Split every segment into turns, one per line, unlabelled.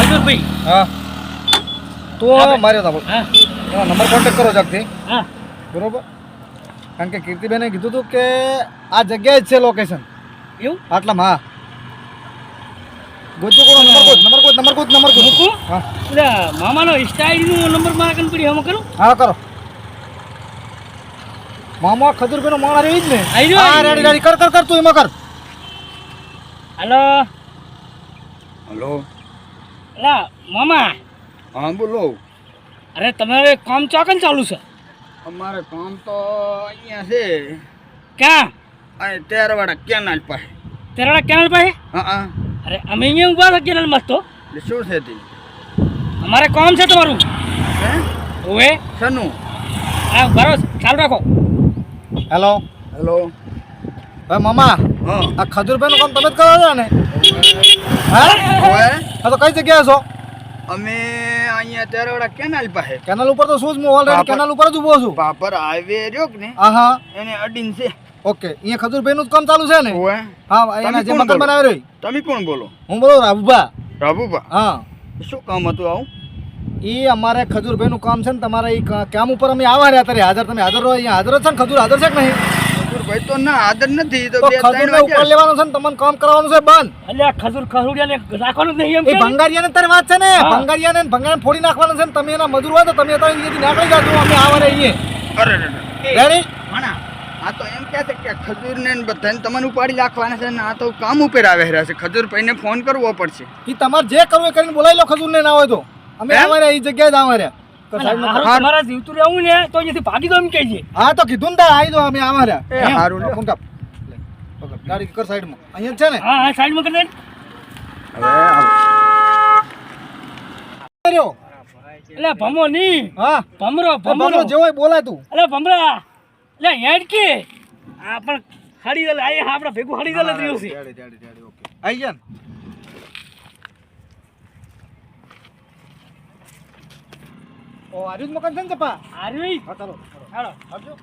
ખજૂરભાઈ
હા તો મારે તો
હા
નંબર કોન્ટેક્ટ કરો જગથી
હા
બરોબર કારણ કે કીર્તિબેને કીધું હતું કે આ જગ્યાએ જ છે લોકેશન
એવું
આટલામાં હા ગોતું કરો નંબર ગોત
મૂકું
હા
એટલે મામાનો સ્ટાઈલનો નંબર મારા કન પડી હમ કરું
હા કરો મામા ખજૂરભાઈનો માણસ રહી જ ને
આઈ રહ્યો,
હા રેડી કર તું એમાં કર
હલો
હલો
અલા મામા
હા બોલો
અરે તમારે કામ ચોકન ચાલુ છે
અમારે કામ તો અહીંયા છે
ક્યાં
અહીં તેરવાડા કેનાલ પાસે
તેરાડા કેનાલ પાસે
હા
અરે અમે અહીંયા ઊભા છે કેનાલ મસ્ત તો
એટલે શું છે તે
અમારે કામ છે તમારું
હે
ઓવે
શનું
હા બરોબર ચાલુ રાખો
હેલો
હેલો
હવે મામા
હા
આ ખજૂરભાઈનું કામ તમે જ કરો છો ને હા
ઓય
હા તો કઈ જગ્યાએ છો
અમે અહીંયા તેરવાડા કેનાલ પાસે
કેનાલ ઉપર તો શું જ હું ઓલરેડી
બાપર.
કેનાલ ઉપર જ ઊભો છું
પાપર હાઈવે રહ્યો કે ને
હા હા
એને અડીને છે
ઓકે અહીંયા ખજૂરભાઈનું જ કામ ચાલુ છે ને
ઓય
હા એના જે
કોણ
મકાન
બોલો?
બનાવી રહ્યો
તમે કોણ બોલો
હું બોલું રાબુભા
રાબુભા
હા
શું કામ હતું આવું
એ અમારે ખજૂરભાઈનું કામ છે ને તમારે એ કામ ઉપર અમે આવવા રહ્યા અત્યારે હાજર તમે હાજર રહો અહીંયા હાજર જ છે ને ખજૂર હાજર છે કે નહીં
ભાઈ તો ના આદર નથી તો
તો
બે ત્રણ
ખજૂરને ઉપર
વાગ્યા
લેવાનું છે ને તમને કામ કરવાનું છે બંધ
અલ્યા ખજૂરિયાને રાખવાનું જ નહીં એમ
એ
કે
ભંગારિયાને તારી વાત છે ને
હા.
ભંગારિયાને ફોડી નાખવાનું છે ને તમે એના મજૂર હોય તો તમે તો અહીંયાથી નીકળી જાજો અમે આવવા રહીએ
અરે
રેડી
માણા આ તો એમ કહે છે કે ખજૂર ને બધાને તમને ઉપાડી નાખવાના છે ને આ તો કામ ઉપર આવે રહ્યા છે ખજૂર ભાઈને ફોન કરવો પડશે
એ તમારે જે કરવું એ કરીને બોલાવી લો ખજૂરને ના હોય તો અમે
એમ?
આવવા રહ્યા એ જગ્યાએ જ આવવા રહ્યા તો સાહેબ
હારું તમારા જીવતું રહેવું ને તો અહીંયાથી ભાગી દો એમ કહેજે
હા તો કીધું ને તાર આવી દો અમે આવવા રહ્યા
એ હારું લ્યો.
ફોન કાપ. લે, પકડ. ગાડી કર સાઈડમાં અહીંયા જ છે ને
હા હા સાઈડમાં કરી દે
હવે આવો.
કર્યો.
એટલે ભમો નહીં
હા
ભમરો
ભમરો જેવો હોય બોલાય તું
એટલે ભમરા એટલે હેડ કે આ પણ હળી દે આ આપણા ભેગું હળી દે રહ્યું છે
ઓકે આઈ જા ને. ઓ આર્યુજ મકાન છે ને ચપા
આરવી
હા ચાલો
હાલો
આવજો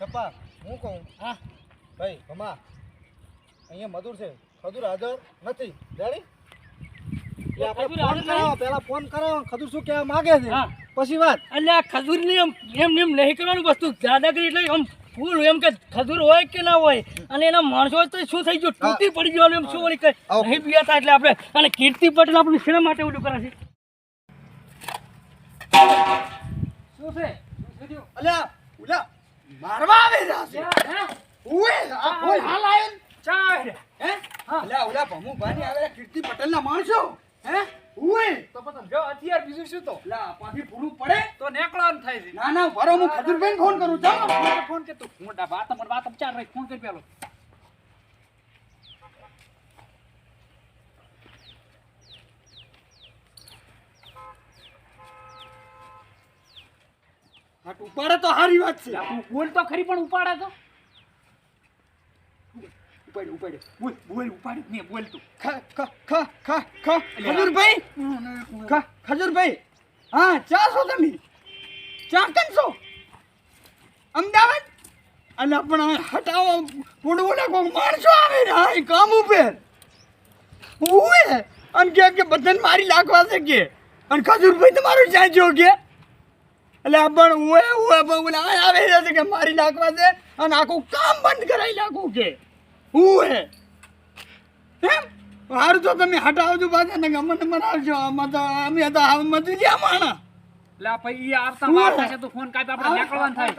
ચપા હું કહું
હા
ભાઈ ભમા અહીંયા મધુર છે ખજૂર હાજર નથી રેડી એટલે આપણે
ખજૂર
ફોન
હાજર
કરાવો
નહીં?
પહેલા ફોન કરાવો ખજૂર શું કહેવા માંગે છે
હા.
પછી વાત
એટલે આ ખજૂર ની એમ નહીં કરવાનું વસ્તુ દાદાગીરી એટલે આમ ફૂલ એમ કે ખજૂર હોય કે ના હોય અને એના માણસો હોય તો શું થઈ ગયું તૂટી પડી ગયું એમ શું વળી કઈ
ઓકે.
નહીં પીતા એટલે આપણે અને કીર્તિ પટેલ આપણું શેના માટે ઓલું કરે છે શું છે
અલ્યા ઓલા મારવા આવે છે
હે?
ઉએ આ કોઈ હાલ આયો ને?
ચાલ
હે અલ્યા ઓલા ભમુભાઈ ને આવેલા કીર્તિ પટેલ ના માણસો હે ઉએ
તો પછી જો હથિયાર બીજું શું તો
અલ્યા પાછી પૂરું પડે
તો નેકળવાનું થાય છે
ના ના ભરો હું ખજૂરભાઈ ફોન કરું ચાલો
ફોન કે તું મોટા વાત ચાર રહી ફોન કરી પેલો
હાટ ઉપાડે તો સારી વાત છે
તું બોલ તો ખરી પણ ઉપાડે તો
ઉપાડે બોલ બોલ ઉપાડે
ને બોલ તું
ખજૂરભાઈ ખજૂરભાઈ હા ચા છો તમે ચા કન છો અમદાવાદ અને પણ હટાવો પૂડવોના કોઈ માણસો આવે ને હા એ કામ ઉપર ઉએ અને કે બધાને મારી લાગવા છે કે અને ખજૂરભાઈ તમારું ચા જો કે એટલે આ પણ ઉએ બોલા આવે છે કે મારી લાગવા છે અને આખું કામ બંધ કરાવી નાખું કે ઉએ એમ હારું તો તમે હટાવજો પાછા ને અમને મનાવજો આમાં તો અમે તો મજૂરિયા માણા
લા પછી ઈ આવતા વાર થશે તો ફોન કાપી આપણે નીકળવાનું થાય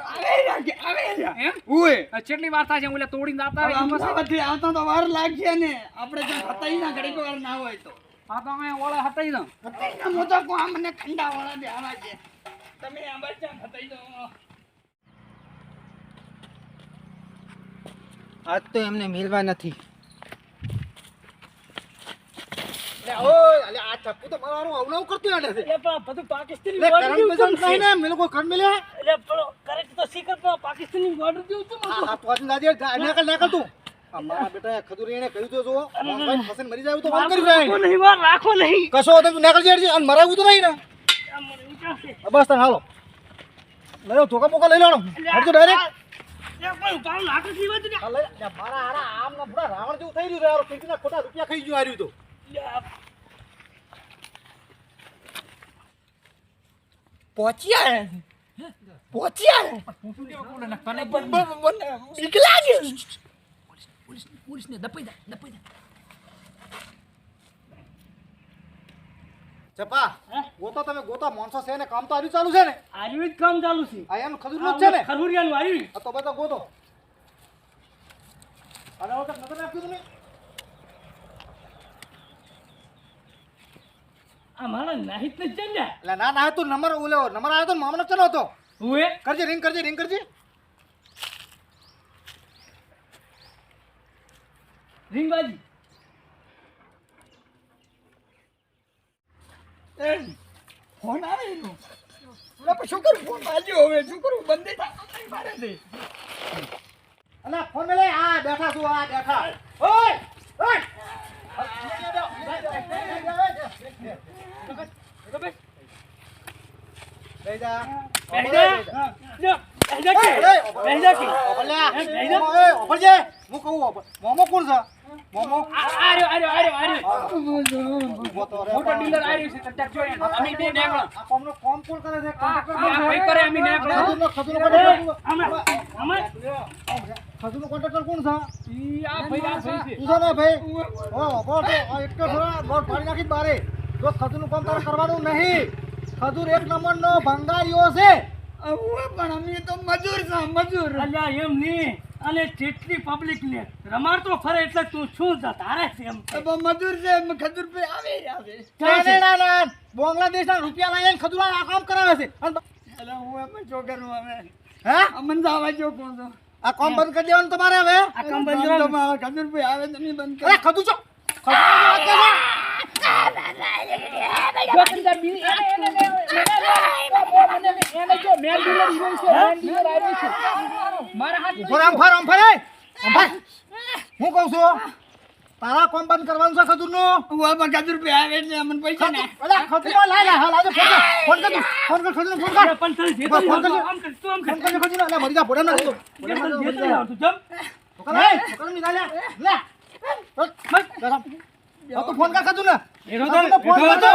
આવે
એમ?
ઉએ
કેટલી વાર થાય છે ઓલા તોડીને આવતા હોય એમ પછી?
અમદાવાદથી આવતા તો વાર લાગશે ને આપણે ત્યાં હતાઈ ના ઘડીક વાર ના હોય તો
આ તો અમે ઓલા હટાઈ દઉં
હતાઈ ના મોટા કો અમને ઠંડા વાળા દે આવા છે તમે આંબા ત્યાં હતાઈ દો
આજ તો એમને મિલવા નથી આ ચપ્પુ તો મારું અવનવ કરતું આને છે
એટલે પણ બધું પાકિસ્તાની
લે
border
કરંટ
જેવું
પસંદ
કેમ
નહીં
છે?
ને મેં લોકો કણ મિલ્યા
એટલે પણ correct તો શીખત તો પાકિસ્તાની border જેવું કેમ હતું?
આ તો આજુ લાજે નાકલ તું મારા બેટા ખજૂરી એને કહ્યું તો જો ભાઈ ફસન મરી જાય તો ફોન કરી
રાખો
જાય
નહીં વાર રાખો નહીં
કશો હતો તું નાકલ જેડ અને મરાવું તો નહીં ને
આ મને ઊંચા છે.
બસ તને હાલો લઈ લો ધોકા બોકા લઈ લેવાનો હટજો ડાયરેક્ટ
પણ ઉપાડો નાટક જીવે છે ને.
આ લઈ લે, મારા હારા આમ ને પૂરા રાવણ જેવું થઈ રહ્યું છે યાર. કીર્તિના ખોટા રૂપિયા ખાઈ ગયું હાર્યું તો.
પહોંચ્યા બીક લાગે.
ચપા
હે?
ગોતો તમે ગોતો માણસો છે ને કામ તો આર્યું ચાલુ છે ને.
આર્યું જ કામ ચાલુ છે.
આ એનું ખજૂરનું જ છે ને.
ખરુરિયાનું આર્યું.
આ તો બધા ગોતો. અને હવે તો નજર નાખ્યું તમે.
આ મારા નાહિત ને જ ને.
એટલે ના ના તું નંબર નંબર આવ્યો તો મામલો ચલો હતો.
હુએ
કરજે રિંગ કરજે રિંગ કરજે.
રીંગબાજી.
ફોન આવે એનો. અલા પણ શું કરું, ફોન વાગ્યો હવે શું કરું, બંધ થઈ જાય મારે છે.
અલા ફોન લે આ બેઠા છું આ બેઠા. ઓય ઓય બેહી જા. હું કહું મોમો કોણ છે મોમો ગોતો રે. આ કોમનો કોમ કોણ કરે છે? ખજૂરનો કોન્ટ્રાક્ટર કોણ છે? તું છે ને ભાઈ? ઓ બોલ આ એક તો થોડા બોલ પાડી નાખી બારે. જો ખજૂરનું કામ તારે કરવાનું નહીં. ખજૂર એક નંબરનો ભંગારીઓ છે.
પણ અમે તો મજૂર છે, મજૂર.
અલ્યા એમ નહીં. અને જેટલી પબ્લિક ને રમાડતો ફરે એટલે તું શું છે તારે છે એમ.
તો મજૂર છે, ખજૂર પે આવે.
ના ના બાંગ્લાદેશના રૂપિયા લાવીને ખજૂર આ કામ કરાવે છે.
એટલે હું એમ શું કરું હવે?
હે
અમન જવા જો કોણ છો?
આ કામ બંધ કરી દેવાનું તમારે હવે.
આ કામ બંધ કરવાનું.
ખજૂર પે આવે તો નહીં બંધ
અરે
કરે.
ખજૂર છો હું કહું છું તારા કામ બંધ કરવાનું છે ખજૂરનું.
ખજૂર પે આવે એટલે અમને પૈસા ને.
અલા ખજૂર લાય હાલ આજે ફોન કર ખજૂર ફોન કર.
પણ તને જે
ફોન
તો
કરજો.
આમ કર, તું આમ કર.
ફોન કરજો ખજૂર અલા મરી જા ભોડે ના
જે તને જે તો આવતું જમ.
ફોન કર ખજૂર ને
એનો
ફોન કરજો.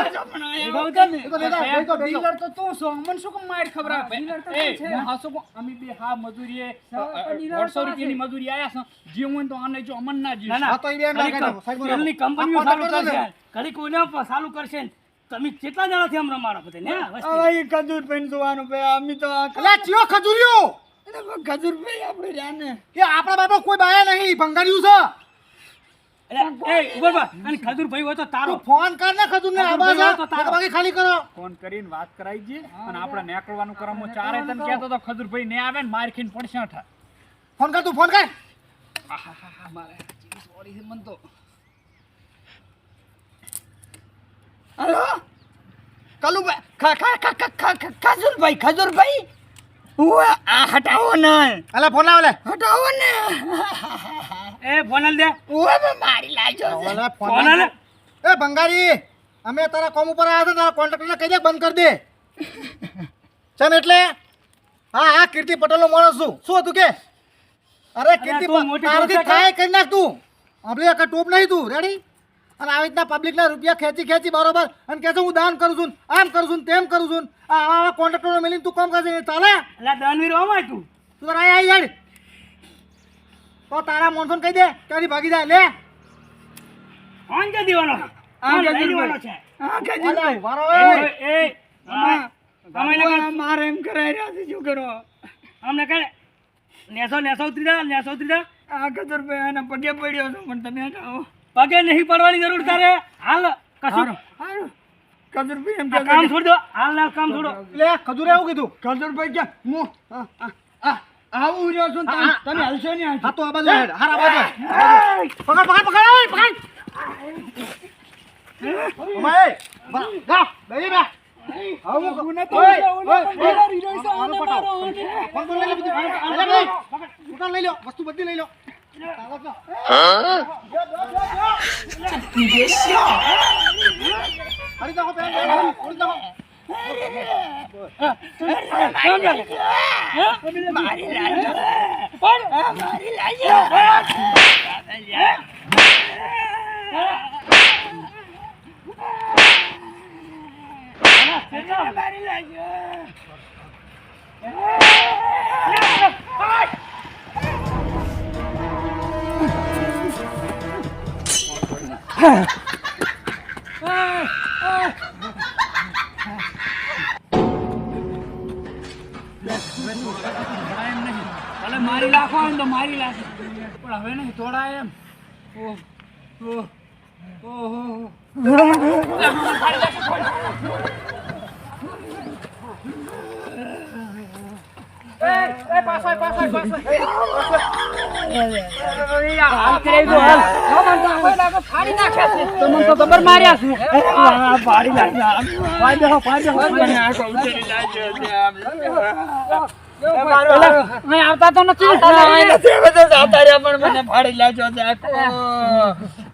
ડીલર તો તું છો અમને શું કામ માર ખબર આપે એ હું હાસો કો અમે બે હા મજૂરી 150 રૂપિયાની મજૂરી આયા છે જે હું તો આને જો અમન ના
ના ના
હા, તો ઈ બેન લાગે છે. સાઈડમાં
તેલની
રાખો.
કંપનીઓ
આ
ચાલુ
કોન્ટ્રાક્ટર
કરશે. ઘડી કોઈને પણ ચાલુ કરશે ને. તમે કેટલા જણાથી આમ રમાડો બધે ને વસ્તી?
હવે ખજૂર પે જોવાનું પે અમે તો
અલા ચિયો ખજૂરિયો
ખજૂર પે આપણે જાને.
એ આપણા બાપા કોઈ બાયા નહીં ભંગાર્યું છે.
એટલે, એ ઉભા રહો. અને ખજૂરભાઈ હોય તો તારો
તું ફોન કર ને ખજૂર ને
ખજૂર ભાઈ તો તારો.
બાકી ખાલી કરો.
ફોન કરીને વાત કરાઈ જે અને આપણે નેકળવાનું કરમો ચારે તને કહેતો તો ખજૂરભાઈ ને આવે ને માર ખીને પડશે ઠા
ફોન કર તું ફોન કર.
મારે સોરી છે મન તો
હલો કલુભાઈ ખજૂરભાઈ હું આ હટાવો ને,
અલા ફોન લાવ લે.
હટાવો ને.
એ ફોન દે.
હું મારી લાજો
અલા ફોન
ફોન
લાવ.
આલે.
એ ભંગારી અમે તારા કોમ ઉપર આવ્યા હતા તારા કોન્ટ્રાક્ટરને કહી દે બંધ કરી દે. ચમ એટલે હા હા કીર્તિ પટેલનો માણસ છું. શું હતું કે અરે કીર્તિ
તું મોટી
તારાથી
દોસ્ત
થાય કરી નાખ તું. આપણે એક ટોપ નહીં તું રેડી. અને આવી રીતના પબ્લિકના રૂપિયા ખેંચી બરોબર અને કહે છે હું દાન કરું છું આમ કરું છું તેમ કરું છું. આવા કોન્ટ્રાક્ટરને મળીને તું કામ કરશે એ ચાલે?
એટલે દાનવીર અમાય તું.
તું તારા આઈ યાર તો તારા મોનસોન કહી દે ત્યાંથી ભાગી જાય લે.
ફોન કે દેવાનો? ફોન લઈ લેવાનો છે.
હા ખજૂરભાઈ
વારો
એ,
એ.
એ, અમાય લગા.
મારે એમ કરાઈ રહ્યા છે શું કરો?
અમને કહે નેસો ઉતરી જા.
આ ખજૂરભાઈ એના પગે પડ્યો છું પણ તમે હટાવો.
પગે નહીં પડવાની જરૂર તારે. હાલ કશું
હારું ખજૂરભાઈ એમ
આ કામ છોડ દો. હાલ ના કામ છોડો.
લે ખજૂરે એવું કીધું.
ખજૂરભાઈ કે હું આવું રહ્યો છું ને તમે હલશો નહીં
હા તો આ બાજુ હેડ હાર આ બાજુ પકડ ઓમાય જા બેહી બે આવું
હું નતો
ઓય
ઓલો
ઓય
પણ મારી રહ્યો છે, આને
પકડ
મારો.
ફોન લઈ લે બધું અલે ભાઈ પકડ લઈ લો વસ્તુ બધી લઈ લો હરી જાઓ પેલા હરી જાઓ
મારી લાજો.
મારી લાજો મારી લાજો
ભલે મારી લાખો આવે ને તો મારી લાખો પણ હવે નહીં તોડાય એમ
તમને તો ખબર માર્યા છું પાડી આવતા તો નથી પણ મને ફાડી લાજો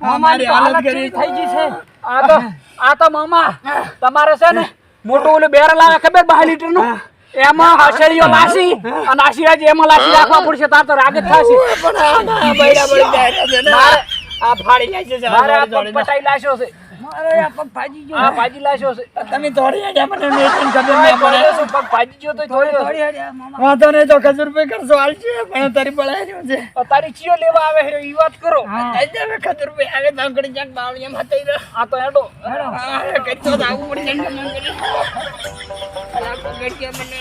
અમારી હાલત કરી થઈ ગઈ છે આ તો મામા તમારે છે ને મોટું ઓલું બેરલ આવે ખબર 2 લીટર નું એમાં હસેડીઓ લાસી અને આશીર્વાદ એમાં લાસી રાખવા પડશે તાર તો રાગ જ થશે પણ આ બૈડા બળી જાય આ ફાડી જાય છે મારે આ પગ પટાઈ લાશ્યો છે મારે આ પગ ભાજી ગયો આ ભાજી લાશ્યો છે તમે થોડી હડ્યા મને મેં ખબર ન પડે પગ ભાજી ગયો તો થોડી હડ્યા મામા વાંધો નહીં તો ખજૂર પે કરશો હાલ છે પણ તારી પડાયો છે તારી ચિયો લેવા આવે છે ઈ વાત કરો આજે હવે ખજૂર પે આવે દાંકડી જાક બાવળિયા માથે આ તો હેડો કઈ તો આવું પડી જાય મને અલા પગડ કે મને